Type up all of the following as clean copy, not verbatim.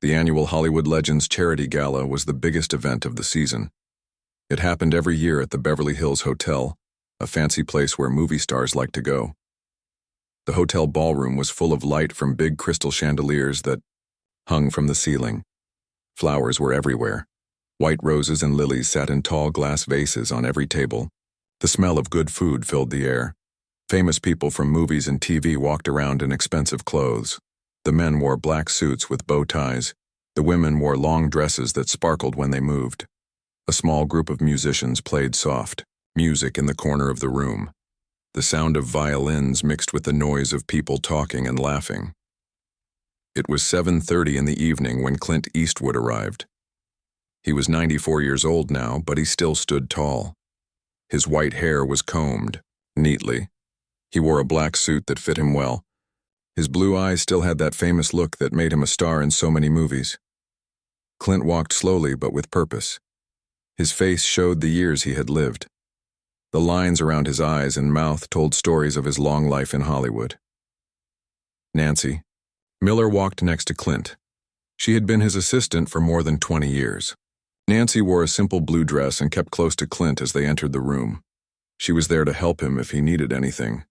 The annual Hollywood Legends Charity Gala was the biggest event of the season. It happened every year at the Beverly Hills Hotel, a fancy place where movie stars like to go. The hotel ballroom was full of light from big crystal chandeliers that hung from the ceiling. Flowers were everywhere. White roses and lilies sat in tall glass vases on every table. The smell of good food filled the air. Famous people from movies and TV walked around in expensive clothes. The men wore black suits with bow ties. The women wore long dresses that sparkled when they moved. A small group of musicians played soft music in the corner of the room. The sound of violins mixed with the noise of people talking and laughing. It was 7:30 in the evening when Clint Eastwood arrived. He was 94 years old now, but he still stood tall. His white hair was combed neatly. He wore a black suit that fit him well. His blue eyes still had that famous look that made him a star in so many movies. Clint walked slowly but with purpose. His face showed the years he had lived. The lines around his eyes and mouth told stories of his long life in Hollywood. Nancy Miller walked next to Clint. She had been his assistant for more than 20 years. Nancy wore a simple blue dress and kept close to Clint as they entered the room. She was there to help him if he needed anything.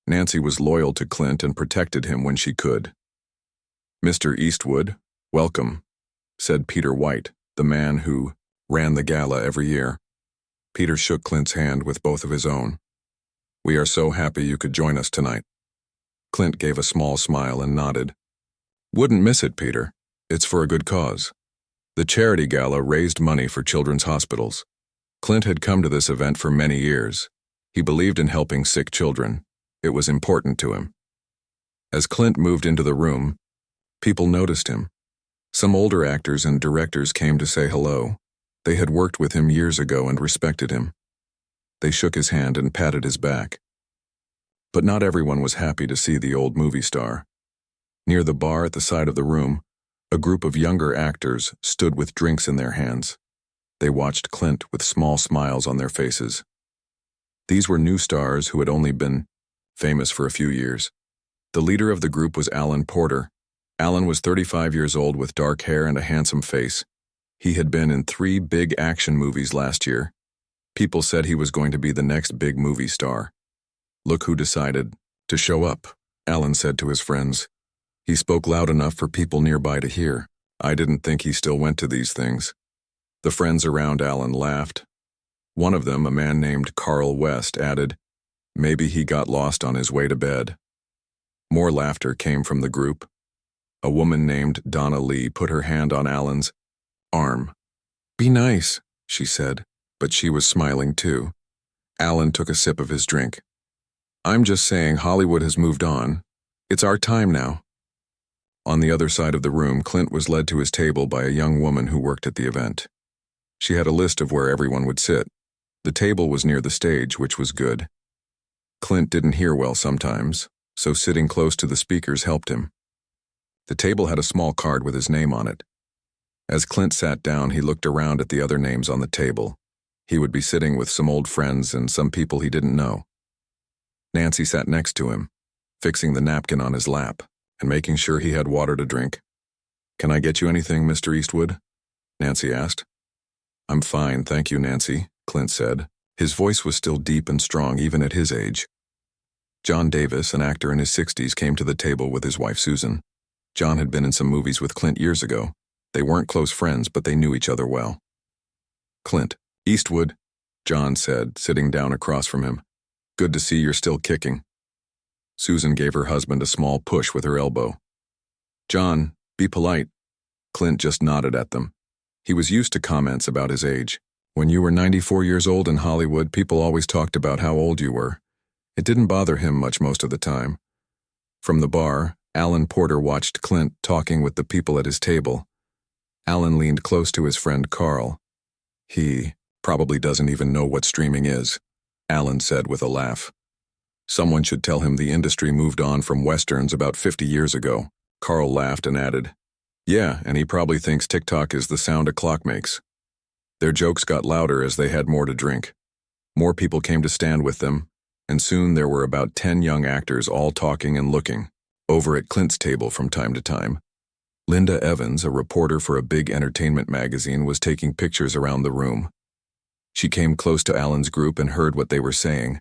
Nancy was loyal to Clint and protected him when she could. "Mr. Eastwood, welcome," said Peter White, the man who ran the gala every year. Peter shook Clint's hand with both of his own. "We are so happy you could join us tonight." Clint gave a small smile and nodded. "Wouldn't miss it, Peter. It's for a good cause." The charity gala raised money for children's hospitals. Clint had come to this event for many years. He believed in helping sick children. It was important to him. As Clint moved into the room, people noticed him. Some older actors and directors came to say hello. They had worked with him years ago and respected him. They shook his hand and patted his back. But not everyone was happy to see the old movie star. Near the bar at the side of the room, a group of younger actors stood with drinks in their hands. They watched Clint with small smiles on their faces. These were new stars who had only been famous for a few years. The leader of the group was Alan Porter. Alan was 35 years old with dark hair and a handsome face. He had been in 3 big action movies last year. People said he was going to be the next big movie star. "Look who decided to show up," Alan said to his friends. He spoke loud enough for people nearby to hear. "I didn't think he still went to these things." The friends around Alan laughed. One of them, a man named Carl West, added, "Maybe he got lost on his way to bed." More laughter came from the group. A woman named Donna Lee put her hand on Alan's arm. "Be nice," she said, but she was smiling too. Alan took a sip of his drink. "I'm just saying Hollywood has moved on. It's our time now." On the other side of the room, Clint was led to his table by a young woman who worked at the event. She had a list of where everyone would sit. The table was near the stage, which was good. Clint didn't hear well sometimes, so sitting close to the speakers helped him. The table had a small card with his name on it. As Clint sat down, he looked around at the other names on the table. He would be sitting with some old friends and some people he didn't know. Nancy sat next to him, fixing the napkin on his lap and making sure he had water to drink. "Can I get you anything, Mr. Eastwood?" Nancy asked. "I'm fine, thank you, Nancy," Clint said. His voice was still deep and strong even at his age. John Davis, an actor in his 60s, came to the table with his wife Susan. John had been in some movies with Clint years ago. They weren't close friends, but they knew each other well. "Clint Eastwood," John said, sitting down across from him. "Good to see you're still kicking." Susan gave her husband a small push with her elbow. "John, be polite." Clint just nodded at them. He was used to comments about his age. When you were 94 years old in Hollywood, people always talked about how old you were. It didn't bother him much most of the time. From the bar, Alan Porter watched Clint talking with the people at his table. Alan leaned close to his friend Carl. "He probably doesn't even know what streaming is," Alan said with a laugh. "Someone should tell him the industry moved on from westerns about 50 years ago." Carl laughed and added, "Yeah, and he probably thinks TikTok is the sound a clock makes." Their jokes got louder as they had more to drink. More people came to stand with them, and soon there were about 10 young actors all talking and looking over at Clint's table from time to time. Linda Evans, a reporter for a big entertainment magazine, was taking pictures around the room. She came close to Alan's group and heard what they were saying.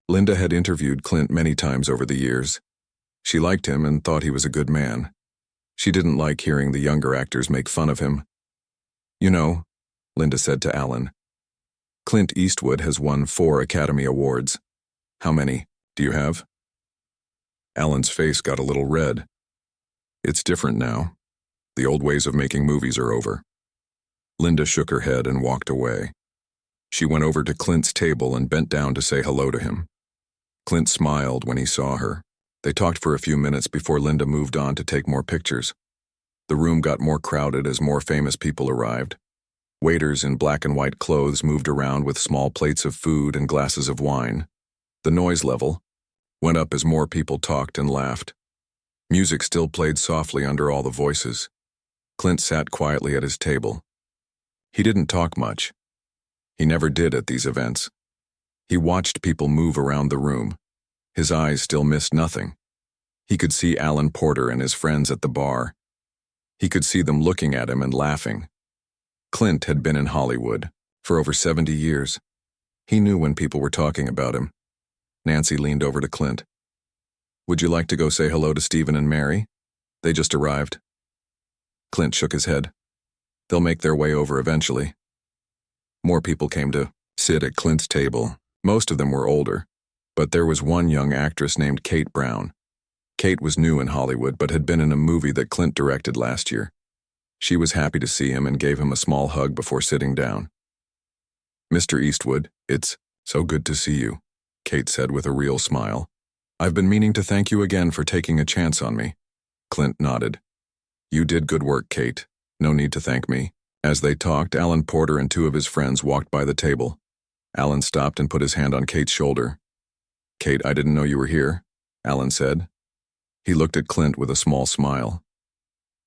Linda had interviewed Clint many times over the years. She liked him and thought he was a good man. She didn't like hearing the younger actors make fun of him. "You know," Linda said to Alan, "Clint Eastwood has won 4 Academy Awards. How many do you have?" Alan's face got a little red. "It's different now. The old ways of making movies are over." Linda shook her head and walked away. She went over to Clint's table and bent down to say hello to him. Clint smiled when he saw her. They talked for a few minutes before Linda moved on to take more pictures. The room got more crowded as more famous people arrived. Waiters in black and white clothes moved around with small plates of food and glasses of wine. The noise level went up as more people talked and laughed. Music still played softly under all the voices. Clint sat quietly at his table. He didn't talk much. He never did at these events. He watched people move around the room. His eyes still missed nothing. He could see Alan Porter and his friends at the bar. He could see them looking at him and laughing. Clint had been in Hollywood for over 70 years. He knew when people were talking about him. Nancy leaned over to Clint. "Would you like to go say hello to Stephen and Mary? They just arrived." Clint shook his head. "They'll make their way over eventually." More people came to sit at Clint's table. Most of them were older, but there was one young actress named Kate Brown. Kate was new in Hollywood but had been in a movie that Clint directed last year. She was happy to see him and gave him a small hug before sitting down. "Mr. Eastwood, it's so good to see you," Kate said with a real smile. "I've been meaning to thank you again for taking a chance on me." Clint nodded. "You did good work, Kate. No need to thank me." As they talked, Alan Porter and 2 of his friends walked by the table. Alan stopped and put his hand on Kate's shoulder. "Kate, I didn't know you were here," Alan said. He looked at Clint with a small smile.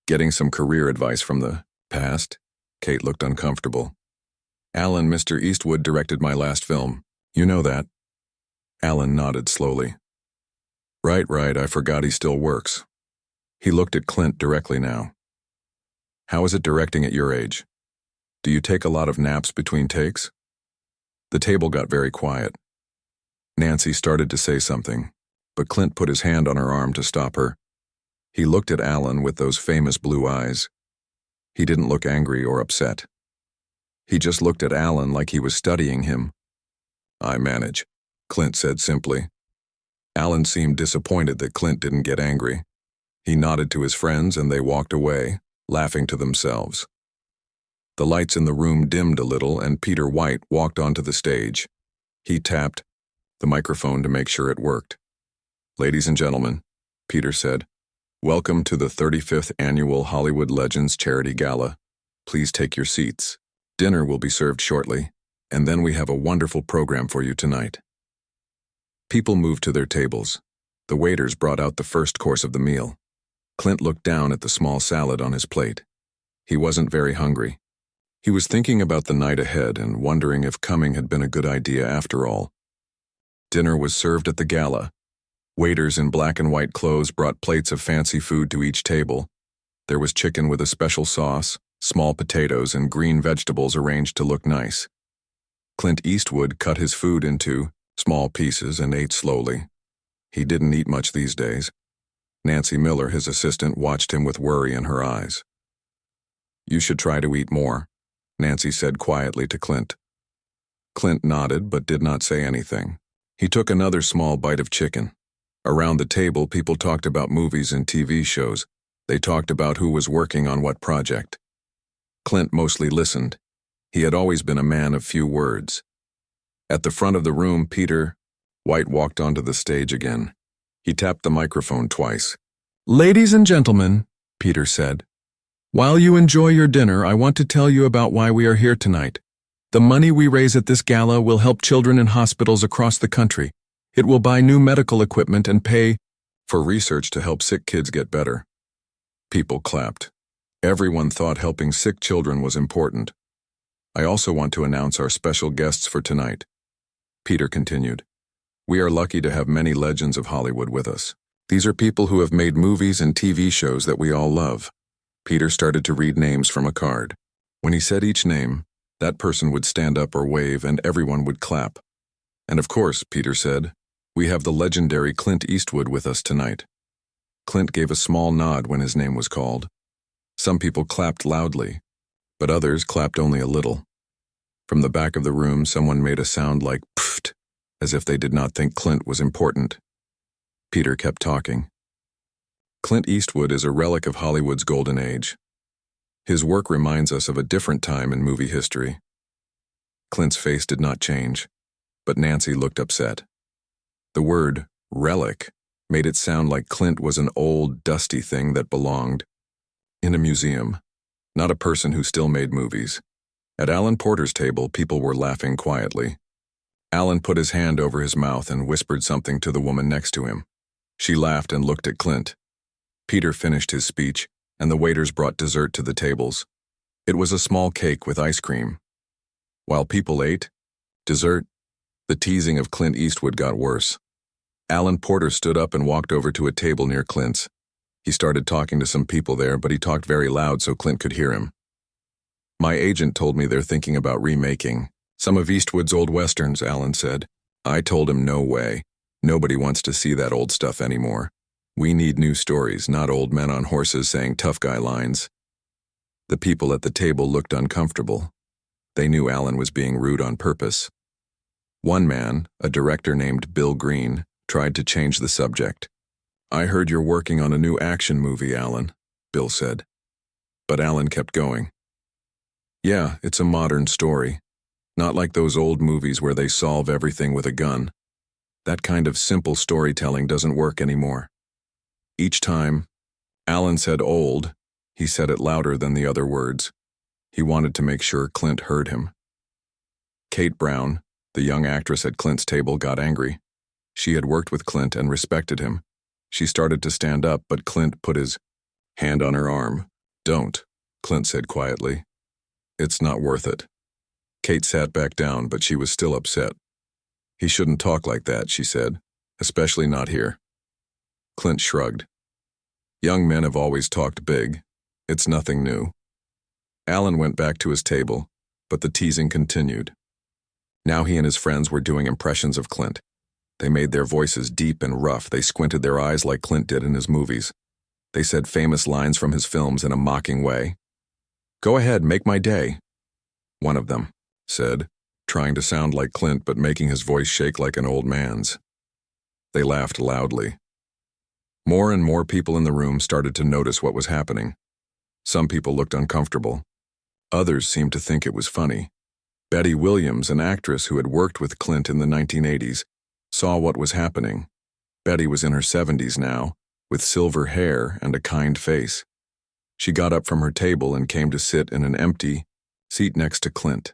"Getting some career advice from the past?" Kate looked uncomfortable. "Alan, Mr. Eastwood directed my last film. You know that?" Alan nodded slowly. Right, I forgot he still works." He looked at Clint directly now. "How is it directing at your age? Do you take a lot of naps between takes?" The table got very quiet. Nancy started to say something, but Clint put his hand on her arm to stop her. He looked at Alan with those famous blue eyes. He didn't look angry or upset. He just looked at Alan like he was studying him. "I manage," Clint said simply. Alan seemed disappointed that Clint didn't get angry. He nodded to his friends and they walked away, laughing to themselves. The lights in the room dimmed a little and Peter White walked onto the stage. He tapped the microphone to make sure it worked. "Ladies and gentlemen," Peter said, "welcome to the 35th Annual Hollywood Legends Charity Gala. Please take your seats. Dinner will be served shortly, and then we have a wonderful program for you tonight." People moved to their tables. The waiters brought out the first course of the meal. Clint looked down at the small salad on his plate. He wasn't very hungry. He was thinking about the night ahead and wondering if coming had been a good idea after all. Dinner was served at the gala. Waiters in black and white clothes brought plates of fancy food to each table. There was chicken with a special sauce, small potatoes, and green vegetables arranged to look nice. Clint Eastwood cut his food into small pieces and ate slowly. He didn't eat much these days. Nancy Miller, his assistant, watched him with worry in her eyes. "You should try to eat more," Nancy said quietly to Clint. Clint nodded but did not say anything. He took another small bite of chicken. Around the table, people talked about movies and TV shows. They talked about who was working on what project. Clint mostly listened. He had always been a man of few words. At the front of the room, Peter White walked onto the stage again. He tapped the microphone twice. "Ladies and gentlemen," Peter said, "while you enjoy your dinner, I want to tell you about why we are here tonight. The money we raise at this gala will help children in hospitals across the country. It will buy new medical equipment and pay for research to help sick kids get better." People clapped. Everyone thought helping sick children was important. "I also want to announce our special guests for tonight," Peter continued. "We are lucky to have many legends of Hollywood with us. These are people who have made movies and TV shows that we all love. Peter started to read names from a card. When he said each name, that person would stand up or wave and everyone would clap. And of course, Peter said, we have the legendary Clint Eastwood with us tonight. Clint gave a small nod when his name was called. Some people clapped loudly, but others clapped only a little. From the back of the room, someone made a sound like pfft, as if they did not think Clint was important. Peter kept talking. Clint Eastwood is a relic of Hollywood's golden age. His work reminds us of a different time in movie history. Clint's face did not change, but Nancy looked upset. The word relic made it sound like Clint was an old, dusty thing that belonged in a museum, not a person who still made movies. At Alan Porter's table, people were laughing quietly. Alan put his hand over his mouth and whispered something to the woman next to him. She laughed and looked at Clint. Peter finished his speech, and the waiters brought dessert to the tables. It was a small cake with ice cream. While people ate dessert, the teasing of Clint Eastwood got worse. Alan Porter stood up and walked over to a table near Clint's. He started talking to some people there, but he talked very loud so Clint could hear him. My agent told me they're thinking about remaking some of Eastwood's old westerns, Alan said. I told him no way. Nobody wants to see that old stuff anymore. We need new stories, not old men on horses saying tough guy lines. The people at the table looked uncomfortable. They knew Alan was being rude on purpose. One man, a director named Bill Green, tried to change the subject. I heard you're working on a new action movie, Alan, Bill said. But Alan kept going. Yeah, it's a modern story. Not like those old movies where they solve everything with a gun. That kind of simple storytelling doesn't work anymore. Each time Alan said old, he said it louder than the other words. He wanted to make sure Clint heard him. Kate Brown, the young actress at Clint's table, got angry. She had worked with Clint and respected him. She started to stand up, but Clint put his hand on her arm. Don't, Clint said quietly. It's not worth it. Kate sat back down, but she was still upset. He shouldn't talk like that, she said, especially not here. Clint shrugged. Young men have always talked big. It's nothing new. Alan went back to his table, but the teasing continued. Now he and his friends were doing impressions of Clint. They made their voices deep and rough. They squinted their eyes like Clint did in his movies. They said famous lines from his films in a mocking way. Go ahead, make my day, one of them said, trying to sound like Clint but making his voice shake like an old man's. They laughed loudly. More and more people in the room started to notice what was happening. Some people looked uncomfortable. Others seemed to think it was funny. Betty Williams, an actress who had worked with Clint in the 1980s, saw what was happening. Betty was in her 70s now, with silver hair and a kind face. She got up from her table and came to sit in an empty seat next to Clint.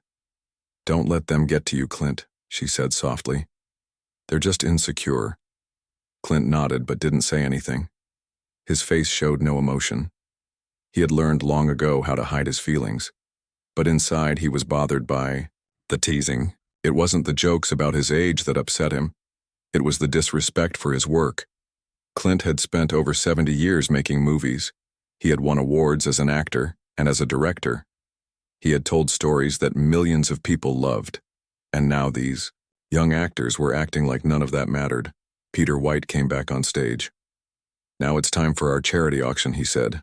Don't let them get to you, Clint, she said softly. They're just insecure. Clint nodded but didn't say anything. His face showed no emotion. He had learned long ago how to hide his feelings. But inside he was bothered by the teasing. It wasn't the jokes about his age that upset him. It was the disrespect for his work. Clint had spent over 70 years making movies. He had won awards as an actor and as a director. He had told stories that millions of people loved. And now these young actors were acting like none of that mattered. Peter White came back on stage. Now it's time for our charity auction, he said.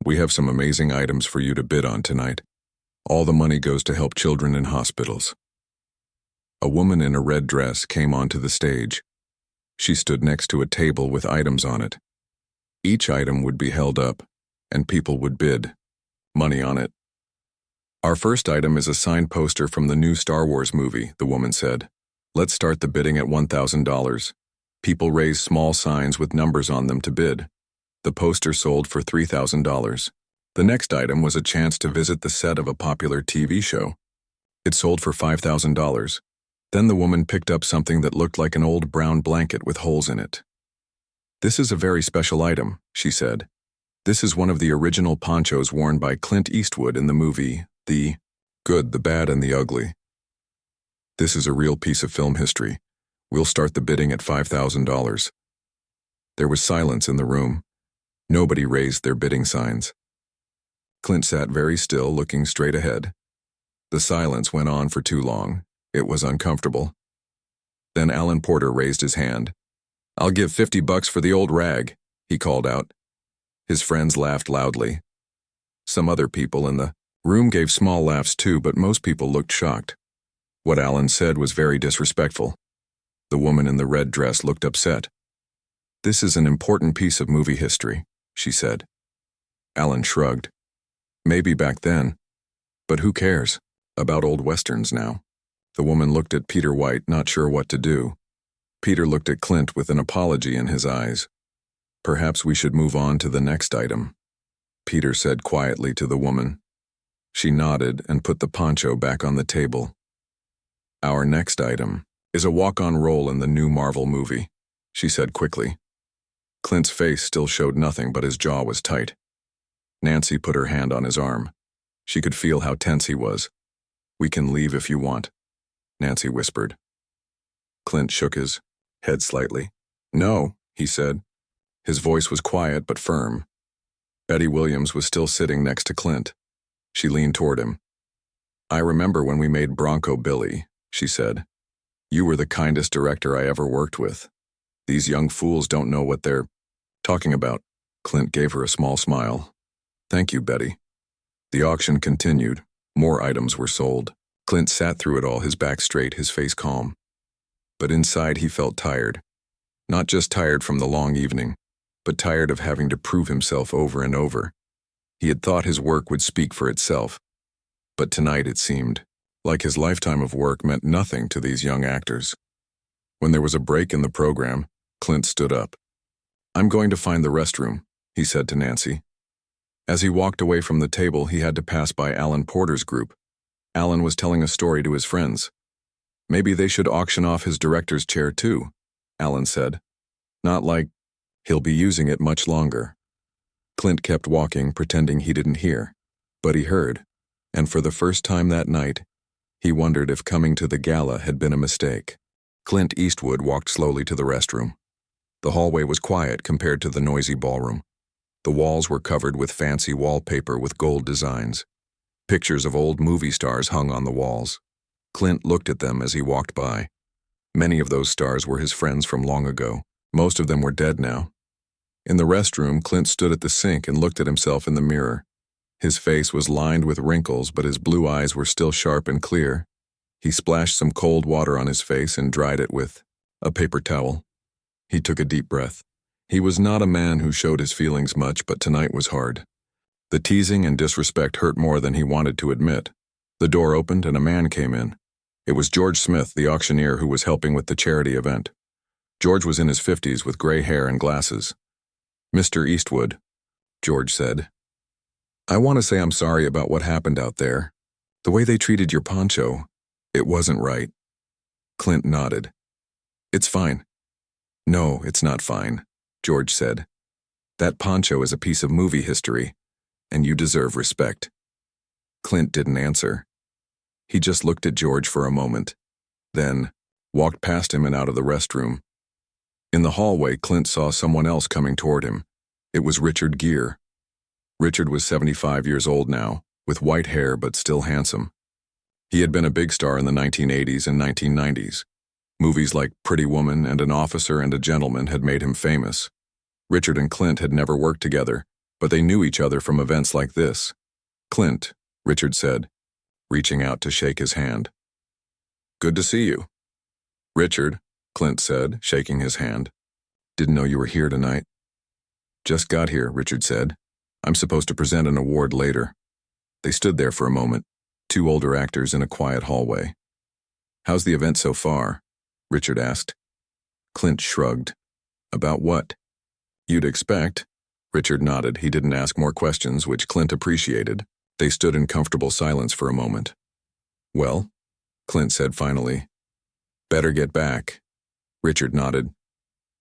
We have some amazing items for you to bid on tonight. All the money goes to help children in hospitals. A woman in a red dress came onto the stage. She stood next to a table with items on it. Each item would be held up, and people would bid. Money on it. Our first item is a signed poster from the new Star Wars movie, the woman said. Let's start the bidding at $1,000. People raised small signs with numbers on them to bid. The poster sold for $3,000. The next item was a chance to visit the set of a popular TV show. It sold for $5,000. Then the woman picked up something that looked like an old brown blanket with holes in it. This is a very special item, she said. This is one of the original ponchos worn by Clint Eastwood in the movie, The Good, the Bad, and the Ugly. This is a real piece of film history. We'll start the bidding at $5,000. There was silence in the room. Nobody raised their bidding signs. Clint sat very still, looking straight ahead. The silence went on for too long. It was uncomfortable. Then Alan Porter raised his hand. "I'll give $50 for the old rag," he called out. His friends laughed loudly. Some other people in the room gave small laughs too, but most people looked shocked. What Alan said was very disrespectful. The woman in the red dress looked upset. "This is an important piece of movie history," she said. Alan shrugged. "Maybe back then. But who cares about old westerns now?" The woman looked at Peter White, not sure what to do. Peter looked at Clint with an apology in his eyes. "Perhaps we should move on to the next item," Peter said quietly to the woman. She nodded and put the poncho back on the table. "Our next item is a walk-on role in the new Marvel movie," she said quickly. Clint's face still showed nothing, but his jaw was tight. Nancy put her hand on his arm. She could feel how tense he was. "We can leave if you want," Nancy whispered. Clint shook his head slightly. "No," he said. His voice was quiet but firm. Betty Williams was still sitting next to Clint. She leaned toward him. "I remember when we made Bronco Billy," she said. "You were the kindest director I ever worked with. These young fools don't know what they're talking about." Clint gave her a small smile. "Thank you, Betty." The auction continued. More items were sold. Clint sat through it all, his back straight, his face calm. But inside he felt tired. Not just tired from the long evening, but tired of having to prove himself over and over. He had thought his work would speak for itself. But tonight it seemed like his lifetime of work meant nothing to these young actors. When there was a break in the program, Clint stood up. "I'm going to find the restroom," he said to Nancy. As he walked away from the table, he had to pass by Alan Porter's group. Alan was telling a story to his friends. "Maybe they should auction off his director's chair too," Alan said. "Not like he'll be using it much longer." Clint kept walking, pretending he didn't hear. But he heard, and for the first time that night, he wondered if coming to the gala had been a mistake. Clint Eastwood walked slowly to the restroom. The hallway was quiet compared to the noisy ballroom. The walls were covered with fancy wallpaper with gold designs. Pictures of old movie stars hung on the walls. Clint looked at them as he walked by. Many of those stars were his friends from long ago. Most of them were dead now. In the restroom, Clint stood at the sink and looked at himself in the mirror. His face was lined with wrinkles, but his blue eyes were still sharp and clear. He splashed some cold water on his face and dried it with a paper towel. He took a deep breath. He was not a man who showed his feelings much, but tonight was hard. The teasing and disrespect hurt more than he wanted to admit. The door opened and a man came in. It was George Smith, the auctioneer who was helping with the charity event. George was in his 50s with gray hair and glasses. "Mr. Eastwood," George said, "I want to say I'm sorry about what happened out there. The way they treated your poncho, it wasn't right." Clint nodded. "It's fine." "No, it's not fine," George said. "That poncho is a piece of movie history, and you deserve respect." Clint didn't answer. He just looked at George for a moment, then walked past him and out of the restroom. In the hallway, Clint saw someone else coming toward him. It was Richard Gere. Richard was 75 years old now, with white hair but still handsome. He had been a big star in the 1980s and 1990s. Movies like Pretty Woman and An Officer and a Gentleman had made him famous. Richard and Clint had never worked together, but they knew each other from events like this. "Clint," Richard said, reaching out to shake his hand. "Good to see you." "Richard," Clint said, shaking his hand. "Didn't know you were here tonight." "Just got here," Richard said. "I'm supposed to present an award later." They stood there for a moment, two older actors in a quiet hallway. "How's the event so far?" Richard asked. Clint shrugged. "About what?" "You'd expect." Richard nodded. He didn't ask more questions, which Clint appreciated. They stood in comfortable silence for a moment. "Well," Clint said finally. "Better get back." Richard nodded.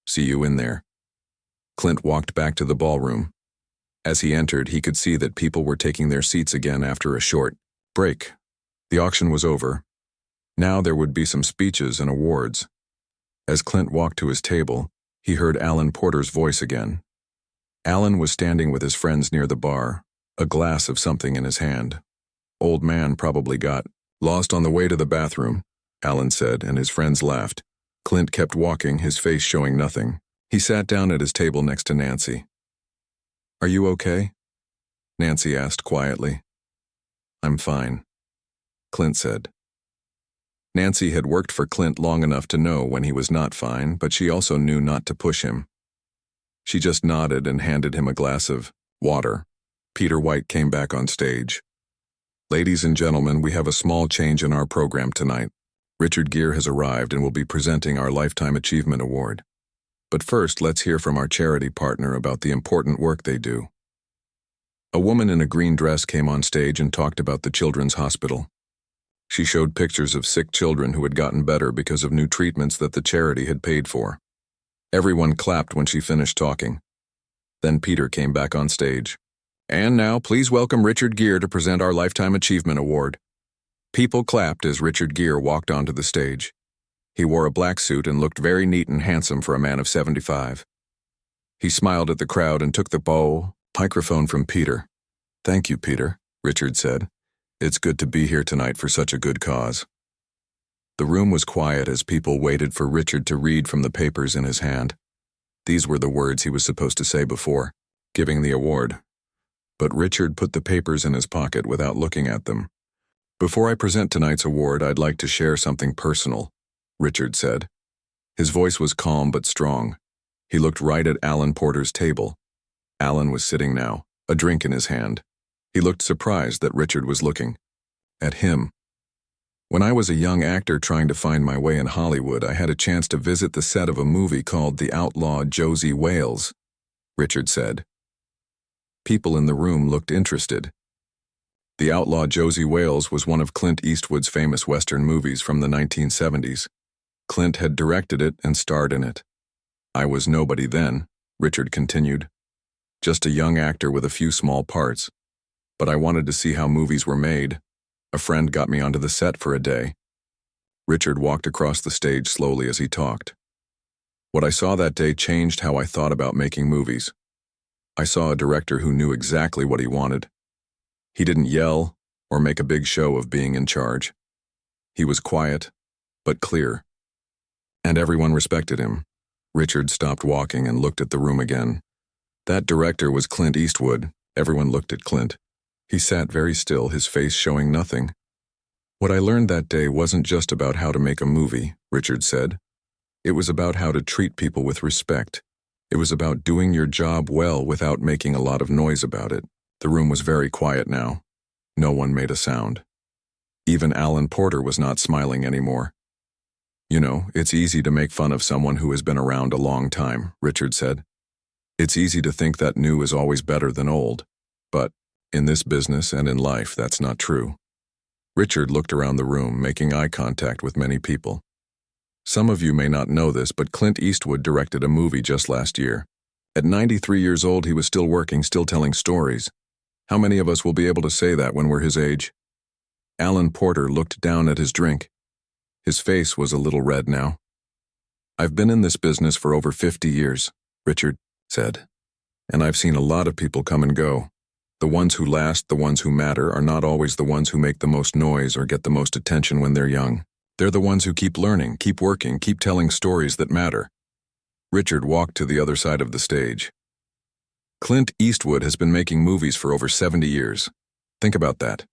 "See you in there." Clint walked back to the ballroom. As he entered, he could see that people were taking their seats again after a short break. The auction was over. Now there would be some speeches and awards. As Clint walked to his table, he heard Alan Porter's voice again. Alan was standing with his friends near the bar. a glass of something in his hand. Old man probably got lost on the way to the bathroom, Alan said, and his friends laughed. Clint kept walking, his face showing nothing. He sat down at his table next to Nancy. "Are you okay?" Nancy asked quietly. "I'm fine," Clint said. Nancy had worked for Clint long enough to know when he was not fine, but she also knew not to push him. She just nodded and handed him a glass of water. Peter White came back on stage. "Ladies and gentlemen, we have a small change in our program tonight. Richard Gere has arrived and will be presenting our Lifetime Achievement Award. But first, let's hear from our charity partner about the important work they do." A woman in a green dress came on stage and talked about the Children's Hospital. She showed pictures of sick children who had gotten better because of new treatments that the charity had paid for. Everyone clapped when she finished talking. Then Peter came back on stage. "And now, please welcome Richard Gere to present our Lifetime Achievement Award." People clapped as Richard Gere walked onto the stage. He wore a black suit and looked very neat and handsome for a man of 75. He smiled at the crowd and took the microphone from Peter. "Thank you, Peter," Richard said. "It's good to be here tonight for such a good cause." The room was quiet as people waited for Richard to read from the papers in his hand. These were the words he was supposed to say before giving the award. But Richard put the papers in his pocket without looking at them. "Before I present tonight's award, I'd like to share something personal," Richard said. His voice was calm but strong. He looked right at Alan Porter's table. Alan was sitting now, a drink in his hand. He looked surprised that Richard was looking at him. "When I was a young actor trying to find my way in Hollywood, I had a chance to visit the set of a movie called The Outlaw Josie Wales," Richard said. People in the room looked interested. The Outlaw Josie Wales was one of Clint Eastwood's famous Western movies from the 1970s. Clint had directed it and starred in it. "I was nobody then," Richard continued. "Just a young actor with a few small parts. But I wanted to see how movies were made. A friend got me onto the set for a day." Richard walked across the stage slowly as he talked. "What I saw that day changed how I thought about making movies. I saw a director who knew exactly what he wanted. He didn't yell or make a big show of being in charge. He was quiet, but clear. And everyone respected him." Richard stopped walking and looked at the room again. That director was Clint Eastwood. Everyone looked at Clint. He sat very still, his face showing nothing. "What I learned that day wasn't just about how to make a movie," Richard said. "It was about how to treat people with respect. It was about doing your job well without making a lot of noise about it." The room was very quiet now. No one made a sound. Even Alan Porter was not smiling anymore. "You know, it's easy to make fun of someone who has been around a long time," Richard said. "It's easy to think that new is always better than old. But in this business and in life, that's not true." Richard looked around the room, making eye contact with many people. "Some of you may not know this, but Clint Eastwood directed a movie just last year. At 93 years old, he was still working, still telling stories. How many of us will be able to say that when we're his age?" Alan Porter looked down at his drink. His face was a little red now. "I've been in this business for over 50 years, Richard said. "And I've seen a lot of people come and go. The ones who last, the ones who matter, are not always the ones who make the most noise or get the most attention when they're young. They're the ones who keep learning, keep working, keep telling stories that matter." Richard walked to the other side of the stage. "Clint Eastwood has been making movies for over 70 years. Think about that.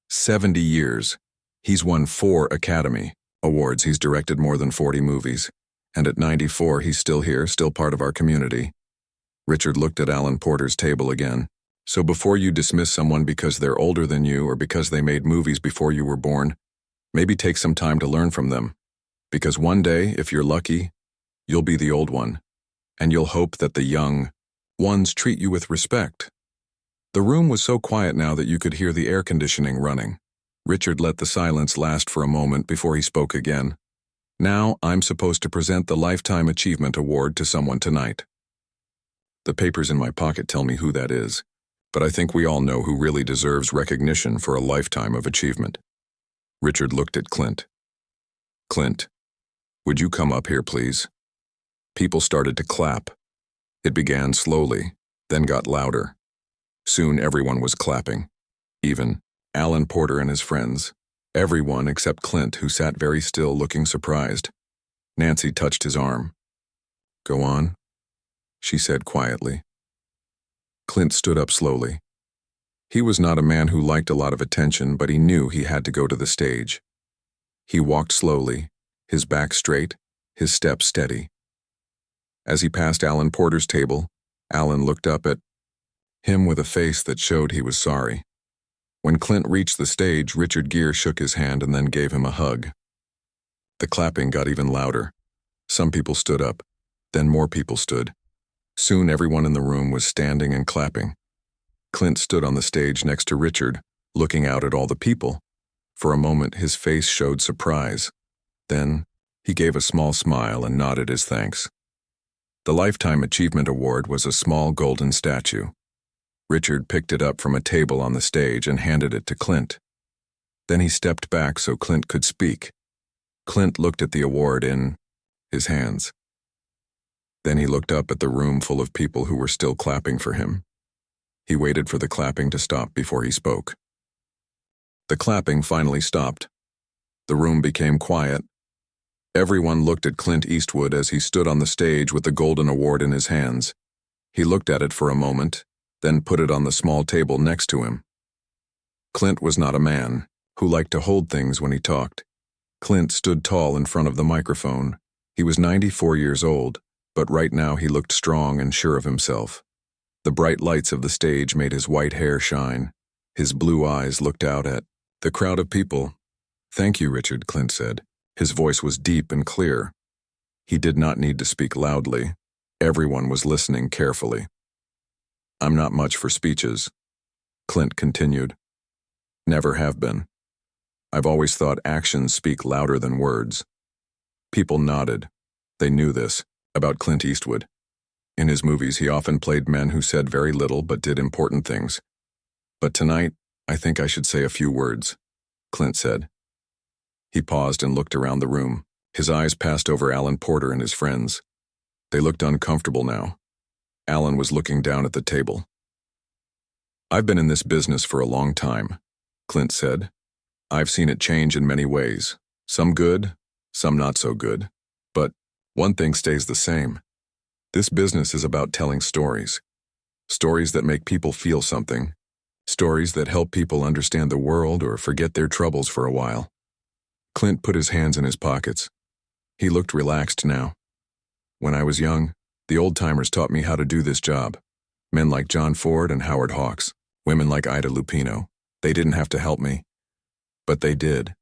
70 years. He's won 4 Academy Awards. He's directed more than 40 movies. And at 94, he's still here, still part of our community." Richard looked at Alan Porter's table again. "So before you dismiss someone because they're older than you or because they made movies before you were born, maybe take some time to learn from them. Because one day, if you're lucky, you'll be the old one. And you'll hope that the young ones treat you with respect." The room was so quiet now that you could hear the air conditioning running. Richard let the silence last for a moment before he spoke again. "Now I'm supposed to present the Lifetime Achievement Award to someone tonight. The papers in my pocket tell me who that is, but I think we all know who really deserves recognition for a lifetime of achievement." Richard looked at Clint. "Clint, would you come up here, please?" People started to clap. It began slowly, then got louder. Soon everyone was clapping. Even Alan Porter and his friends. Everyone except Clint, who sat very still, looking surprised. Nancy touched his arm. "Go on," she said quietly. Clint stood up slowly. He was not a man who liked a lot of attention, but he knew he had to go to the stage. He walked slowly, his back straight, his step steady. As he passed Alan Porter's table, Alan looked up at him with a face that showed he was sorry. When Clint reached the stage, Richard Gere shook his hand and then gave him a hug. The clapping got even louder. Some people stood up, then more people stood. Soon everyone in the room was standing and clapping. Clint stood on the stage next to Richard, looking out at all the people. For a moment, his face showed surprise. Then, he gave a small smile and nodded his thanks. The Lifetime Achievement Award was a small golden statue. Richard picked it up from a table on the stage and handed it to Clint. Then he stepped back so Clint could speak. Clint looked at the award in his hands. Then he looked up at the room full of people who were still clapping for him. He waited for the clapping to stop before he spoke. The clapping finally stopped. The room became quiet. Everyone looked at Clint Eastwood as he stood on the stage with the golden award in his hands. He looked at it for a moment, then put it on the small table next to him. Clint was not a man who liked to hold things when he talked. Clint stood tall in front of the microphone. He was 94 years old, but right now he looked strong and sure of himself. The bright lights of the stage made his white hair shine. His blue eyes looked out at the crowd of people. "Thank you, Richard," Clint said. His voice was deep and clear. He did not need to speak loudly. Everyone was listening carefully. "I'm not much for speeches," Clint continued. "Never have been. I've always thought actions speak louder than words." People nodded. They knew this about Clint Eastwood. In his movies, he often played men who said very little but did important things. "But tonight, I think I should say a few words," Clint said. He paused and looked around the room. His eyes passed over Alan Porter and his friends. They looked uncomfortable now. Alan was looking down at the table. "I've been in this business for a long time," Clint said. "I've seen it change in many ways. Some good, some not so good. But one thing stays the same. This business is about telling stories. Stories that make people feel something. Stories that help people understand the world or forget their troubles for a while." Clint put his hands in his pockets. He looked relaxed now. "When I was young, the old-timers taught me how to do this job. Men like John Ford and Howard Hawks, women like Ida Lupino. They didn't have to help me. But they did.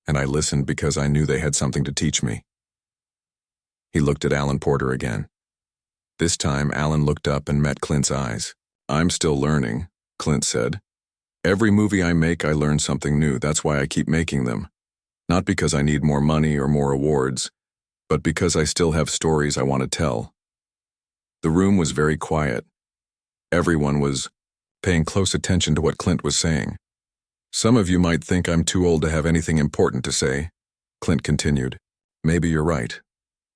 And I listened because I knew they had something to teach me." He looked at Alan Porter again. This time, Alan looked up and met Clint's eyes. "I'm still learning," Clint said. "Every movie I make, I learn something new. That's why I keep making them. Not because I need more money or more awards, but because I still have stories I want to tell." The room was very quiet. Everyone was paying close attention to what Clint was saying. "Some of you might think I'm too old to have anything important to say," Clint continued. "Maybe you're right,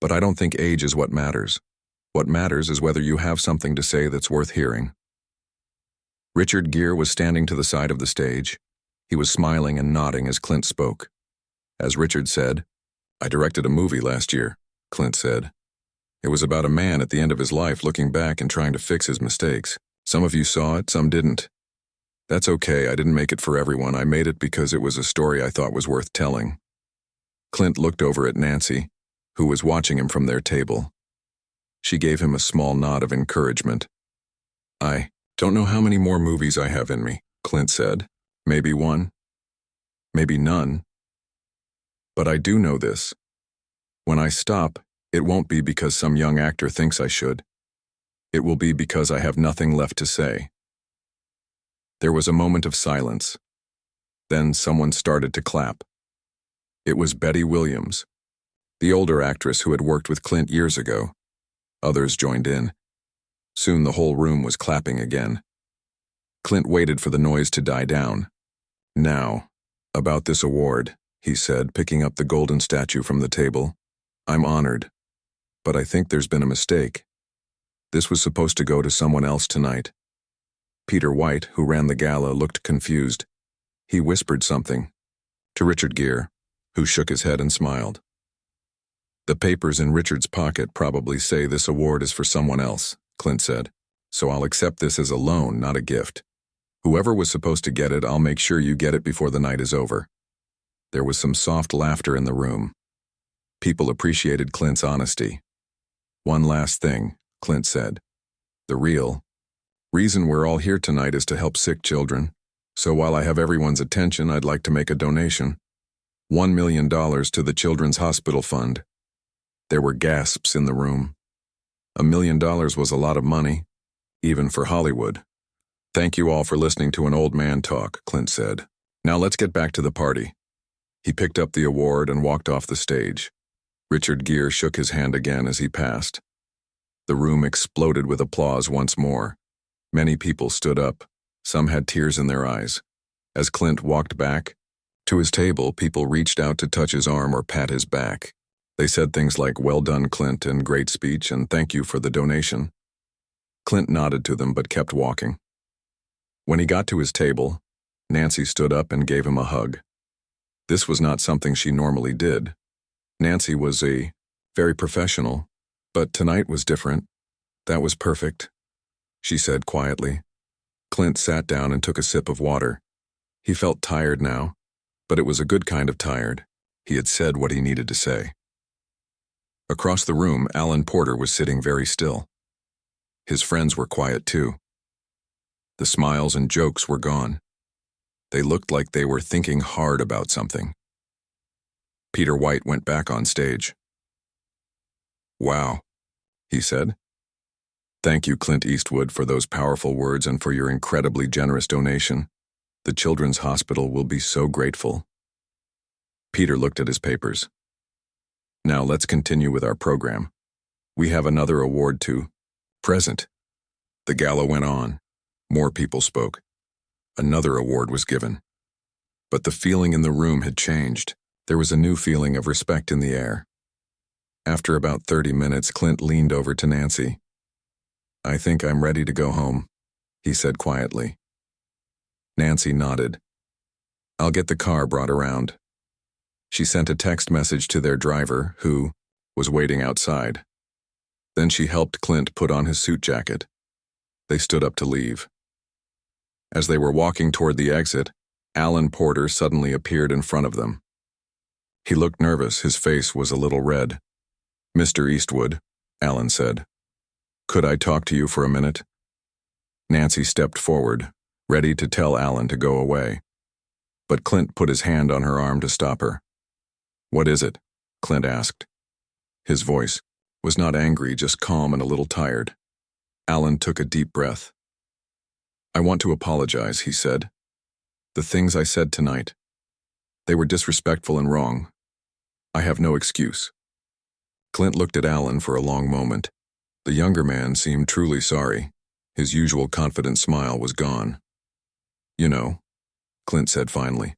but I don't think age is what matters. What matters is whether you have something to say that's worth hearing." Richard Gere was standing to the side of the stage. He was smiling and nodding as Clint spoke. As Richard said, "I directed a movie last year," Clint said. "It was about a man at the end of his life looking back and trying to fix his mistakes. Some of you saw it, some didn't. That's okay, I didn't make it for everyone. I made it because it was a story I thought was worth telling." Clint looked over at Nancy, who was watching him from their table. She gave him a small nod of encouragement. "I don't know how many more movies I have in me," Clint said. "Maybe one, maybe none. But I do know this. When I stop, it won't be because some young actor thinks I should. It will be because I have nothing left to say." There was a moment of silence. Then someone started to clap. It was Betty Williams, the older actress who had worked with Clint years ago. Others joined in. Soon the whole room was clapping again. Clint waited for the noise to die down. "Now, about this award," he said, picking up the golden statue from the table. "I'm honored, but I think there's been a mistake. This was supposed to go to someone else tonight." Peter White, who ran the gala, looked confused. He whispered something to Richard Gere, who shook his head and smiled. "The papers in Richard's pocket probably say this award is for someone else," Clint said, "so I'll accept this as a loan, not a gift. Whoever was supposed to get it, I'll make sure you get it before the night is over." There was some soft laughter in the room. People appreciated Clint's honesty. "One last thing," Clint said. "The real reason we're all here tonight is to help sick children. So while I have everyone's attention, I'd like to make a donation. $1 million to the Children's Hospital Fund." There were gasps in the room. $1 million was a lot of money, even for Hollywood. "Thank you all for listening to an old man talk," Clint said. "Now let's get back to the party." He picked up the award and walked off the stage. Richard Gere shook his hand again as he passed. The room exploded with applause once more. Many people stood up. Some had tears in their eyes. As Clint walked back to his table, people reached out to touch his arm or pat his back. They said things like, "Well done, Clint," and "Great speech," and "Thank you for the donation." Clint nodded to them but kept walking. When he got to his table, Nancy stood up and gave him a hug. This was not something she normally did. Nancy was very professional, but tonight was different. "That was perfect," she said quietly. Clint sat down and took a sip of water. He felt tired now, but it was a good kind of tired. He had said what he needed to say. Across the room, Alan Porter was sitting very still. His friends were quiet too. The smiles and jokes were gone. They looked like they were thinking hard about something. Peter White went back on stage. "Wow," he said. "Thank you, Clint Eastwood, for those powerful words and for your incredibly generous donation. The Children's Hospital will be so grateful." Peter looked at his papers. "Now let's continue with our program. We have another award to present." The gala went on. More people spoke. Another award was given. But the feeling in the room had changed. There was a new feeling of respect in the air. After about 30 minutes, Clint leaned over to Nancy. "I think I'm ready to go home," he said quietly. Nancy nodded. "I'll get the car brought around." She sent a text message to their driver, who was waiting outside. Then she helped Clint put on his suit jacket. They stood up to leave. As they were walking toward the exit, Alan Porter suddenly appeared in front of them. He looked nervous. His face was a little red. "Mr. Eastwood," Alan said, "could I talk to you for a minute?" Nancy stepped forward, ready to tell Alan to go away. But Clint put his hand on her arm to stop her. "What is it?" Clint asked. His voice was not angry, just calm and a little tired. Alan took a deep breath. "I want to apologize," he said. "The things I said tonight, they were disrespectful and wrong. I have no excuse." Clint looked at Alan for a long moment. The younger man seemed truly sorry. His usual confident smile was gone. "You know," Clint said finally,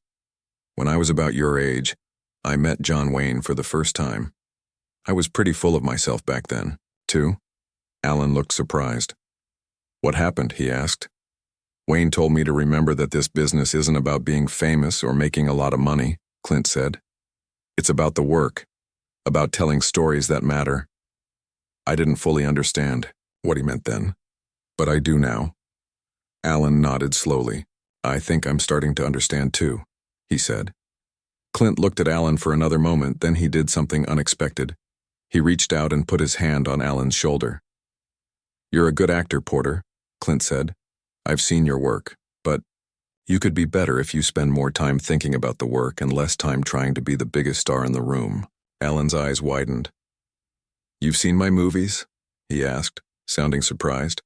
"when I was about your age, I met John Wayne for the first time. I was pretty full of myself back then, too." Alan looked surprised. "What happened?" he asked. "Wayne told me to remember that this business isn't about being famous or making a lot of money," Clint said. "It's about the work, about telling stories that matter." I didn't fully understand what he meant then, but I do now. Alan nodded slowly. "I think I'm starting to understand too," he said. Clint looked at Alan for another moment, then he did something unexpected. He reached out and put his hand on Alan's shoulder. "You're a good actor, Porter," Clint said. "I've seen your work, but you could be better if you spend more time thinking about the work and less time trying to be the biggest star in the room." Alan's eyes widened. "You've seen my movies?" he asked, sounding surprised.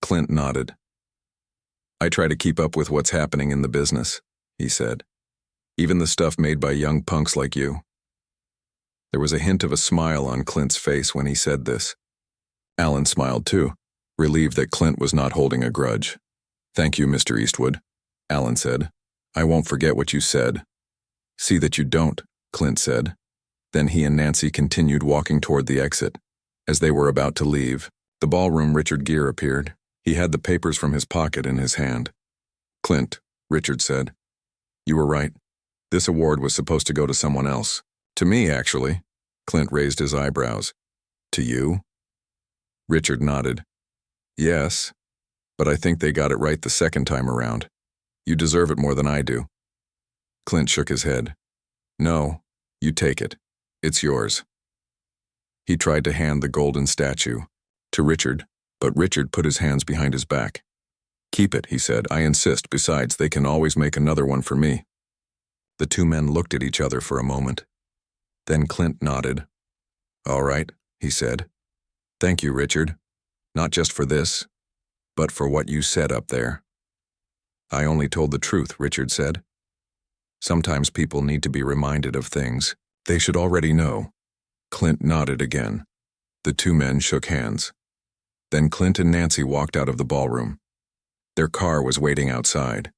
Clint nodded. "I try to keep up with what's happening in the business," he said. "Even the stuff made by young punks like you." There was a hint of a smile on Clint's face when he said this. Alan smiled too, relieved that Clint was not holding a grudge. "Thank you, Mr. Eastwood," Alan said. "I won't forget what you said." "See that you don't," Clint said. Then he and Nancy continued walking toward the exit. As they were about to leave, the ballroom Richard Gere appeared. He had the papers from his pocket in his hand. "Clint," Richard said. "You were right. This award was supposed to go to someone else. To me, actually." Clint raised his eyebrows. "To you?" Richard nodded. "Yes, but I think they got it right the second time around. You deserve it more than I do." Clint shook his head. "No, you take it. It's yours." He tried to hand the golden statue to Richard, but Richard put his hands behind his back. "Keep it," he said. "I insist. Besides, they can always make another one for me." The two men looked at each other for a moment. Then Clint nodded. "All right," he said. "Thank you, Richard. Not just for this, but for what you said up there." "I only told the truth," Richard said. "Sometimes people need to be reminded of things they should already know." Clint nodded again. The two men shook hands. Then Clint and Nancy walked out of the ballroom. Their car was waiting outside.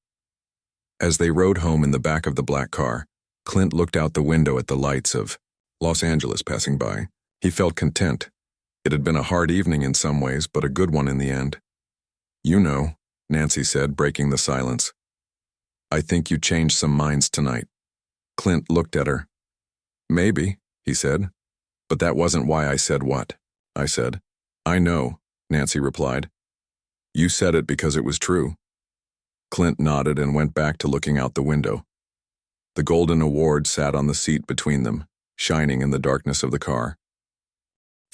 As they rode home in the back of the black car, Clint looked out the window at the lights of Los Angeles passing by. He felt content. It had been a hard evening in some ways, but a good one in the end. "You know," Nancy said, breaking the silence. "I think you changed some minds tonight." Clint looked at her. "Maybe," he said. "But that wasn't why I said what I said." "I know," Nancy replied. "You said it because it was true." Clint nodded and went back to looking out the window. The golden award sat on the seat between them, shining in the darkness of the car.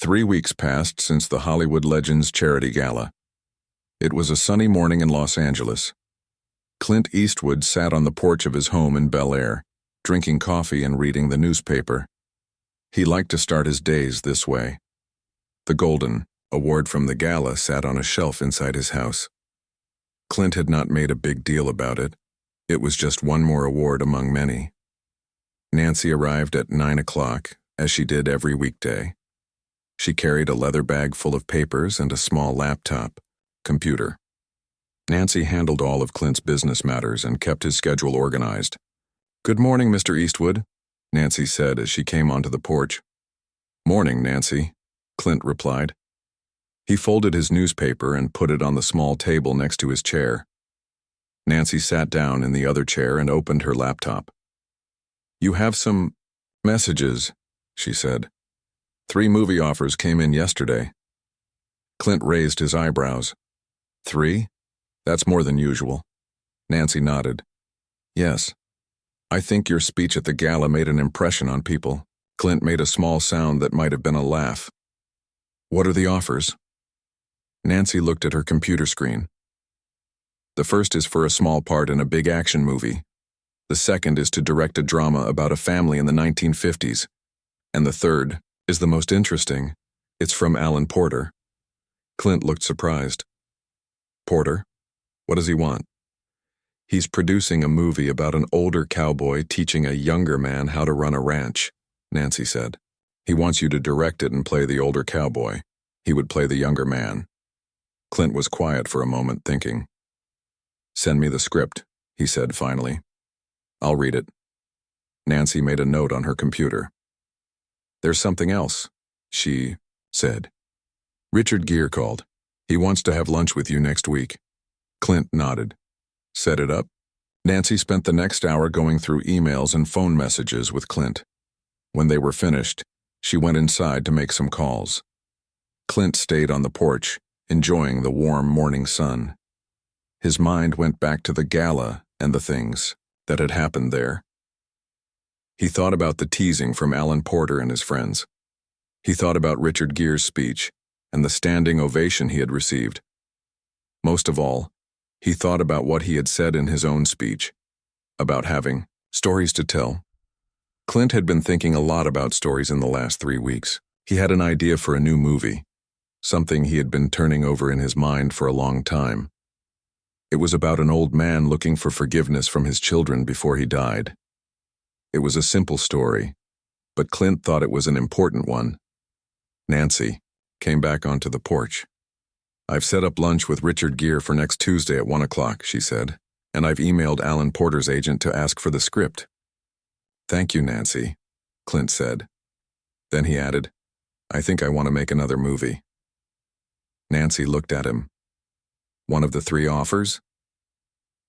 3 weeks passed since the Hollywood Legends charity gala. It was a sunny morning in Los Angeles. Clint Eastwood sat on the porch of his home in Bel Air, drinking coffee and reading the newspaper. He liked to start his days this way. The golden award from the gala sat on a shelf inside his house. Clint had not made a big deal about it. It was just one more award among many. Nancy arrived at 9 o'clock, as she did every weekday. She carried a leather bag full of papers and a small laptop, computer. Nancy handled all of Clint's business matters and kept his schedule organized. "Good morning, Mr. Eastwood," Nancy said as she came onto the porch. "Morning, Nancy," Clint replied. He folded his newspaper and put it on the small table next to his chair. Nancy sat down in the other chair and opened her laptop. "You have some messages," she said. 3 movie offers came in yesterday." Clint raised his eyebrows. 3? That's more than usual." Nancy nodded. "Yes. I think your speech at the gala made an impression on people." Clint made a small sound that might have been a laugh. "What are the offers?" Nancy looked at her computer screen. "The first is for a small part in a big action movie. The second is to direct a drama about a family in the 1950s. And the third is the most interesting. It's from Alan Porter." Clint looked surprised. "Porter? What does he want?" "He's producing a movie about an older cowboy teaching a younger man how to run a ranch," Nancy said. "He wants you to direct it and play the older cowboy. He would play the younger man." Clint was quiet for a moment, thinking. "Send me the script," he said finally. "I'll read it." Nancy made a note on her computer. "There's something else," she said. "Richard Gere called. He wants to have lunch with you next week." Clint nodded. "Set it up." Nancy spent the next hour going through emails and phone messages with Clint. When they were finished, she went inside to make some calls. Clint stayed on the porch, enjoying the warm morning sun. His mind went back to the gala and the things that had happened there. He thought about the teasing from Alan Porter and his friends. He thought about Richard Gere's speech and the standing ovation he had received. Most of all, he thought about what he had said in his own speech, about having stories to tell. Clint had been thinking a lot about stories in the last 3 weeks. He had an idea for a new movie, something he had been turning over in his mind for a long time. It was about an old man looking for forgiveness from his children before he died. It was a simple story, but Clint thought it was an important one. Nancy came back onto the porch. "I've set up lunch with Richard Gere for next Tuesday at 1 o'clock, she said, "and I've emailed Alan Porter's agent to ask for the script." "Thank you, Nancy," Clint said. Then he added, "I think I want to make another movie." Nancy looked at him. One of the three offers?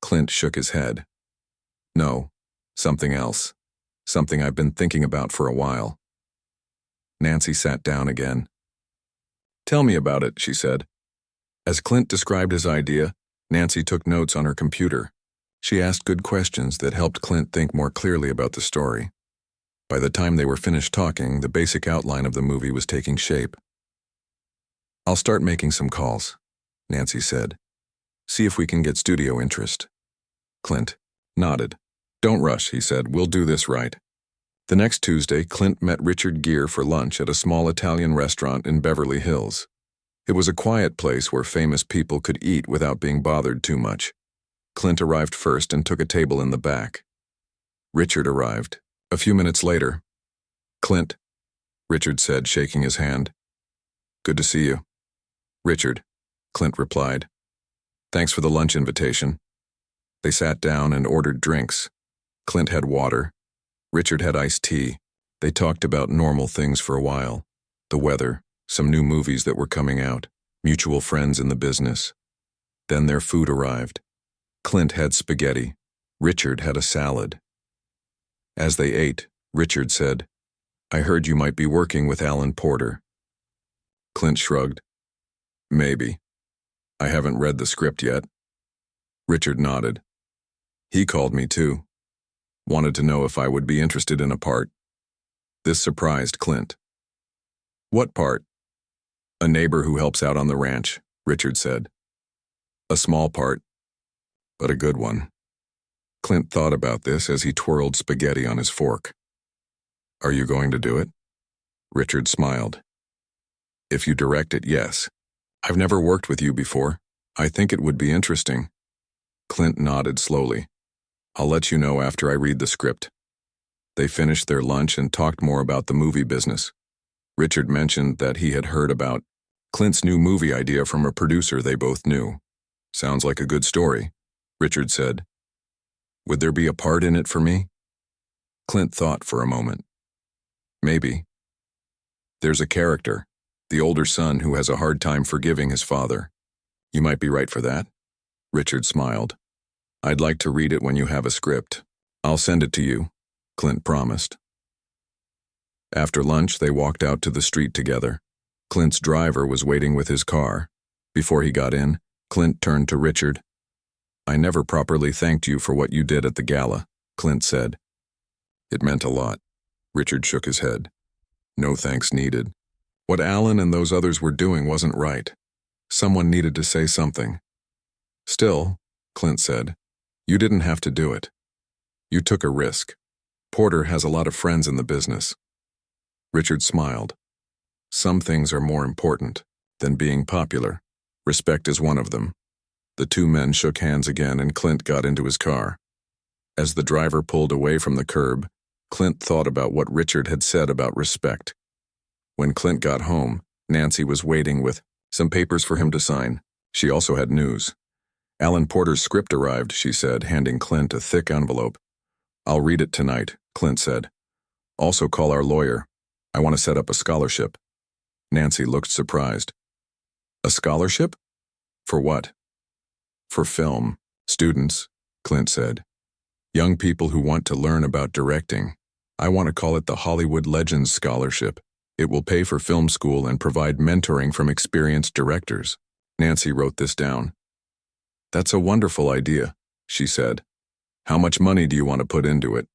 Clint shook his head. No, something else. Something I've been thinking about for a while. Nancy sat down again. Tell me about it, she said. As Clint described his idea, Nancy took notes on her computer. She asked good questions that helped Clint think more clearly about the story. By the time they were finished talking, the basic outline of the movie was taking shape. I'll start making some calls, Nancy said. See if we can get studio interest. Clint nodded. Don't rush, he said. We'll do this right. The next Tuesday, Clint met Richard Gere for lunch at a small Italian restaurant in Beverly Hills. It was a quiet place where famous people could eat without being bothered too much. Clint arrived first and took a table in the back. Richard arrived. A few minutes later. Clint, Richard said, shaking his hand. Good to see you. Richard, Clint replied. Thanks for the lunch invitation. They sat down and ordered drinks. Clint had water. Richard had iced tea. They talked about normal things for a while. The weather, some new movies that were coming out, mutual friends in the business. Then their food arrived. Clint had spaghetti. Richard had a salad. As they ate, Richard said, I heard you might be working with Alan Porter. Clint shrugged. Maybe. I haven't read the script yet. Richard nodded. He called me too. Wanted to know if I would be interested in a part. This surprised Clint. What part? A neighbor who helps out on the ranch, Richard said. A small part, but a good one. Clint thought about this as he twirled spaghetti on his fork. Are you going to do it? Richard smiled. If you direct it, yes. I've never worked with you before. I think it would be interesting. Clint nodded slowly. I'll let you know after I read the script. They finished their lunch and talked more about the movie business. Richard mentioned that he had heard about Clint's new movie idea from a producer they both knew. Sounds like a good story, Richard said. Would there be a part in it for me? Clint thought for a moment. Maybe. There's a character, the older son who has a hard time forgiving his father. You might be right for that. Richard smiled. I'd like to read it when you have a script. I'll send it to you, Clint promised. After lunch, they walked out to the street together. Clint's driver was waiting with his car. Before he got in, Clint turned to Richard. I never properly thanked you for what you did at the gala, Clint said. It meant a lot. Richard shook his head. No thanks needed. What Alan and those others were doing wasn't right. Someone needed to say something. Still, Clint said, you didn't have to do it. You took a risk. Porter has a lot of friends in the business. Richard smiled. Some things are more important than being popular. Respect is one of them. The two men shook hands again and Clint got into his car. As the driver pulled away from the curb, Clint thought about what Richard had said about respect. When Clint got home, Nancy was waiting with some papers for him to sign. She also had news. Alan Porter's script arrived, she said, handing Clint a thick envelope. I'll read it tonight, Clint said. Also call our lawyer. I want to set up a scholarship. Nancy looked surprised. A scholarship? For what? For film. Students, Clint said. Young people who want to learn about directing. I want to call it the Hollywood Legends Scholarship. It will pay for film school and provide mentoring from experienced directors. Nancy wrote this down. That's a wonderful idea, she said. How much money do you want to put into it?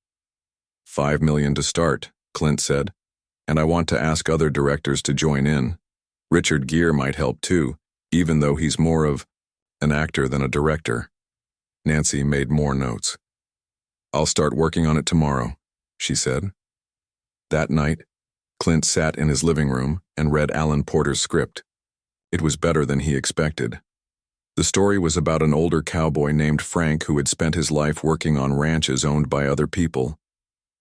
$5 million to start, Clint said. And I want to ask other directors to join in. Richard Gere might help too, even though he's more of an actor than a director. Nancy made more notes. I'll start working on it tomorrow, she said. That night, Clint sat in his living room and read Alan Porter's script. It was better than he expected. The story was about an older cowboy named Frank who had spent his life working on ranches owned by other people.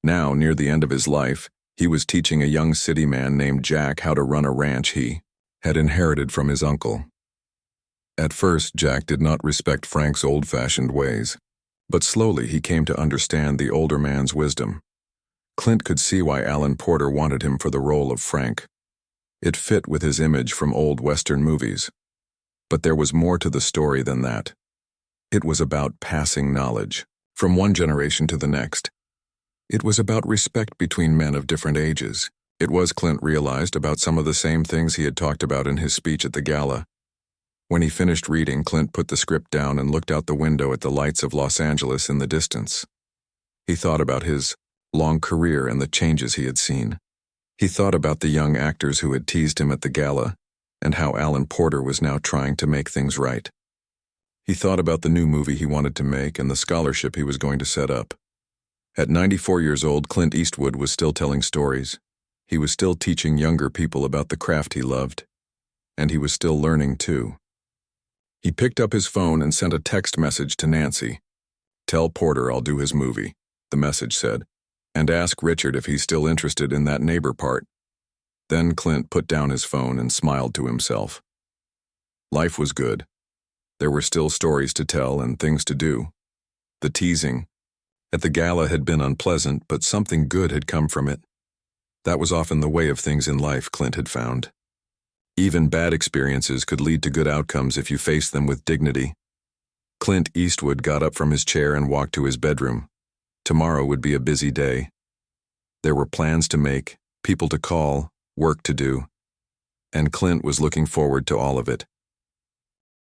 Now, near the end of his life, he was teaching a young city man named Jack how to run a ranch he had inherited from his uncle. At first, Jack did not respect Frank's old-fashioned ways, but slowly he came to understand the older man's wisdom. Clint could see why Alan Porter wanted him for the role of Frank. It fit with his image from old Western movies. But there was more to the story than that. It was about passing knowledge, from one generation to the next. It was about respect between men of different ages. It was, Clint realized, about some of the same things he had talked about in his speech at the gala. When he finished reading, Clint put the script down and looked out the window at the lights of Los Angeles in the distance. He thought about his long career and the changes he had seen. He thought about the young actors who had teased him at the gala, and how Alan Porter was now trying to make things right. He thought about the new movie he wanted to make and the scholarship he was going to set up. At 94 years old, Clint Eastwood was still telling stories. He was still teaching younger people about the craft he loved. And he was still learning, too. He picked up his phone and sent a text message to Nancy. "Tell Porter I'll do his movie," the message said, "and ask Richard if he's still interested in that neighbor part." Then Clint put down his phone and smiled to himself. Life was good. There were still stories to tell and things to do. The teasing at the gala had been unpleasant, but something good had come from it. That was often the way of things in life, Clint had found. Even bad experiences could lead to good outcomes if you faced them with dignity. Clint Eastwood got up from his chair and walked to his bedroom. Tomorrow would be a busy day. There were plans to make, people to call, work to do. And Clint was looking forward to all of it.